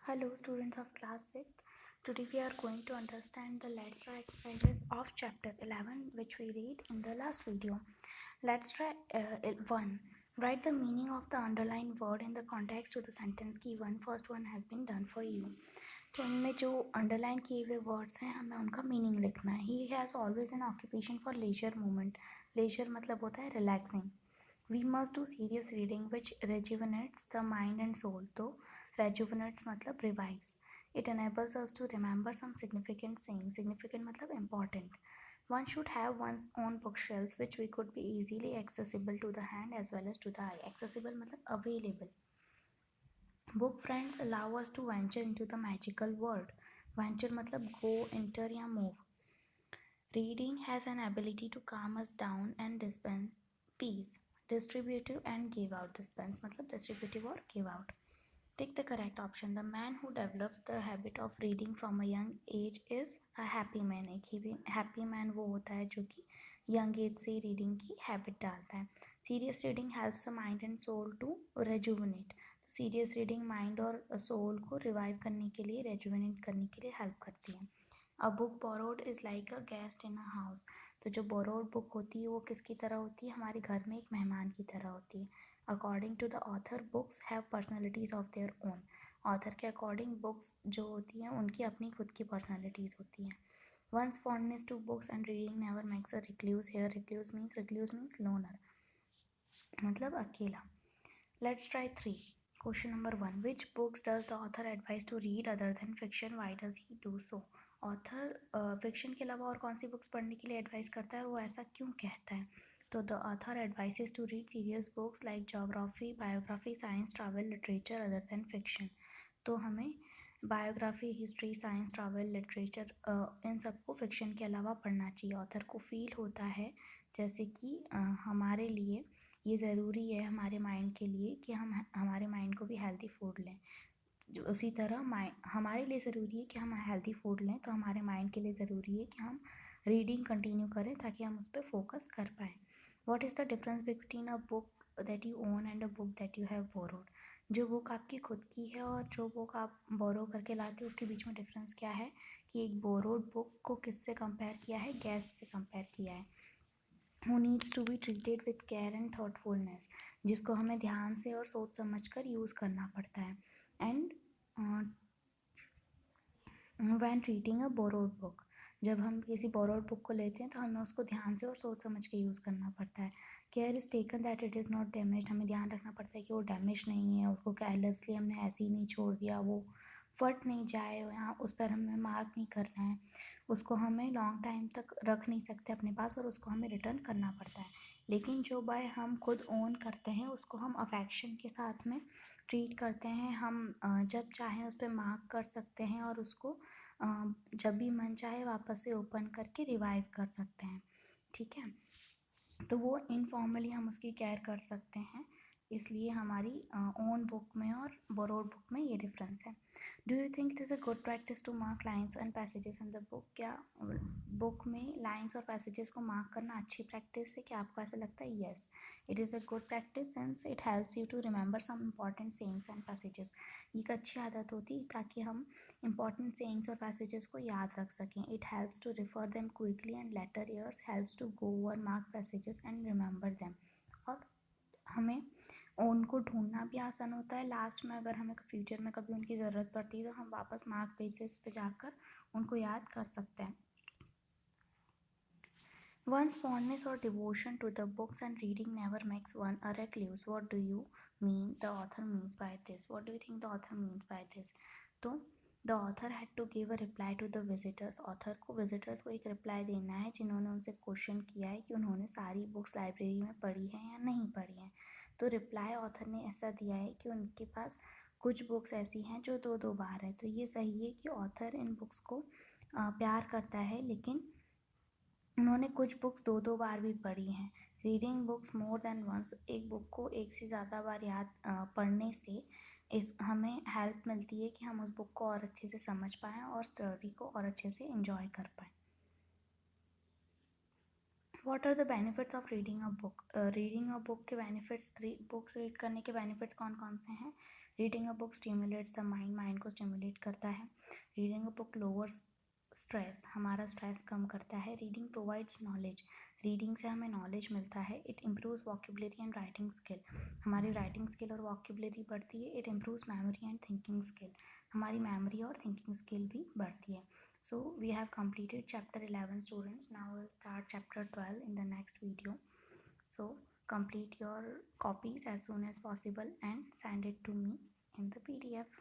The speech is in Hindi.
Hello students of class 6th. Today we are going to understand the let's try exercises of chapter 11 which we read in the last video. Let's try 1. Write the meaning of the underlined word in the context to the sentence given. First one has been done for you. तो इनमें जो अंडरलाइन किए हुए वर्ड्स हैं हमें उनका मीनिंग लिखना है. He has always an occupation for leisure movement. Leisure मतलब होता है relaxing. We must do serious reading which rejuvenates the mind and soul. तो rejuvenates मतलब revives. It enables us to remember some significant sayings. Significant मतलब important. One should have one's own bookshelves which we could be easily accessible to the hand as well as to the eye. Accessible मतलब available. Book friends allow us to venture into the magical world. Venture मतलब go, enter या move. Reading has an ability to calm us down and dispense peace. Distributive and give out. Dispense मतलब distributive और give out. Take the correct option. The man who develops the habit of reading from a young age is a happy man. एक happy man वो होता है जो कि young age से reading की habit डालता है. Serious reading helps the mind and soul to rejuvenate. Serious reading mind और soul को revive करने के लिए, rejuvenate करने के लिए help करती है. A book borrowed is like a guest in a house. तो जो बोरोड बुक होती है वो किसकी तरह होती है? हमारे घर में एक मेहमान की तरह होती है. According to the author books have personalities of their own. Author के अकॉर्डिंग बुक्स जो होती हैं उनकी अपनी खुद की पर्सनैलिटीज़ होती हैं. Once fondness to books and reading never makes a recluse. Here recluse means loner मतलब अकेला. Let's try 3. Question number 1. Which books does the author advise to read other than fiction? Why does he do so? Author fiction के अलावा और कौन सी बुक्स पढ़ने के लिए एडवाइस करता है और वो ऐसा क्यों कहता है? तो the author advises to read serious books like geography, biography, science, travel, literature other than fiction. तो हमें biography, history, science, travel, literature इन सबको फिक्शन के अलावा पढ़ना चाहिए. ऑथर को फील होता है जैसे कि हमारे लिए ये ज़रूरी है हमारे माइंड के लिए कि हम हमारे माइंड को भी हेल्दी फूड लें. उसी तरह हमारे लिए ज़रूरी है कि हम हेल्दी फूड लें, तो हमारे माइंड के लिए ज़रूरी है कि हम रीडिंग कंटिन्यू करें ताकि हम उस पर फोकस कर पाएँ. What is the difference between a book that you own and a book that you have borrowed? जो बुक आपकी खुद की है और जो बुक आप बोरो करके लाते हो उसके बीच में डिफरेंस क्या है? कि एक बोरोड बुक को किससे कंपेयर किया है? गेस्ट से कंपेयर किया है. Who needs to be treated with care and thoughtfulness. जिसको हमें ध्यान से और सोच समझ कर यूज़ करना पड़ता है. And when reading a borrowed book, जब हम किसी बोरोड बुक को लेते हैं तो हमें उसको ध्यान से और सोच समझ के यूज़ करना पड़ता है. Care is taken that it is not damage. हमें ध्यान रखना पड़ता है कि वो डैमेज नहीं है, उसको केयरलेसली हमने ऐसे ही नहीं छोड़ दिया, वो फट नहीं जाए, यहाँ उस पर हमें मार्क नहीं करना है, उसको हमें लॉन्ग टाइम तक रख नहीं सकते अपने पास और उसको हमें रिटर्न करना पड़ता है. लेकिन जो बाय हम खुद ओन करते हैं उसको हम अफेक्शन के साथ में ट्रीट करते हैं. हम जब चाहें उस पर मार्क कर सकते हैं और उसको जब भी मन चाहे वापस से ओपन करके रिवाइव कर सकते हैं. ठीक है, तो वो इनफॉर्मली हम उसकी केयर कर सकते हैं. इसलिए हमारी ओन बुक में और बोरोड बुक में ये डिफरेंस है. Do you think it is a good practice to mark lines and passages in the book? क्या बुक में लाइन्स और पैसेजेस को मार्क करना अच्छी प्रैक्टिस है? क्या आपको ऐसा लगता है? Yes, it is a good practice since it helps you to remember some important sayings and passages. ये एक अच्छी आदत होती है ताकि हम इम्पॉर्टेंट सेइंग्स और पैसेजेस को याद रख सकें. It helps to refer them quickly and later years helps to go over mark passages and remember them. और हमें उनको ढूंढना भी आसान होता है. लास्ट में अगर हमें फ्यूचर में कभी उनकी ज़रूरत पड़ती है तो हम वापस मार्क पेजेस पे जाकर उनको याद कर सकते हैं. One's fondness or devotion to the books and reading never makes one a recluse. What do you mean the author means by this? What do you think the author means by this? तो the author had to give a reply to the visitors. author को visitors को एक reply देना है जिन्होंने उनसे क्वेश्चन किया है कि उन्होंने सारी बुक्स लाइब्रेरी में पढ़ी हैं या नहीं पढ़ी हैं. तो रिप्लाई ऑथर ने ऐसा दिया है कि उनके पास कुछ बुक्स ऐसी हैं जो दो बार है. तो ये सही है कि ऑथर इन बुक्स को प्यार करता है, लेकिन उन्होंने कुछ बुक्स दो बार भी पढ़ी हैं. Reading books more than once, एक बुक को एक से ज़्यादा बार याद पढ़ने से हमें हेल्प मिलती है कि हम उस बुक को और अच्छे से समझ पाएँ और स्टोरी को और अच्छे से एंजॉय कर पाएँ. What are the benefits of reading a book? Reading a book के बेनिफिट्स, बुक्स रीड करने के बेनिफिट्स कौन कौन से हैं? Reading a book stimulates the mind, mind को स्टिमुलेट करता है. Reading a book lowers stress, हमारा स्ट्रेस कम करता है. रीडिंग प्रोवाइड्स नॉलेज, रीडिंग से हमें नॉलेज मिलता है. It improves vocabulary and writing skill, हमारी राइटिंग स्किल और वॉकेबुलरी बढ़ती है. It improves memory and thinking skill, हमारी मेमोरी और थिंकिंग स्किल भी बढ़ती है. So we have completed chapter 11 students. Now we'll start chapter 12 in the next video. So complete your copies as soon as possible and send it to me in the PDF.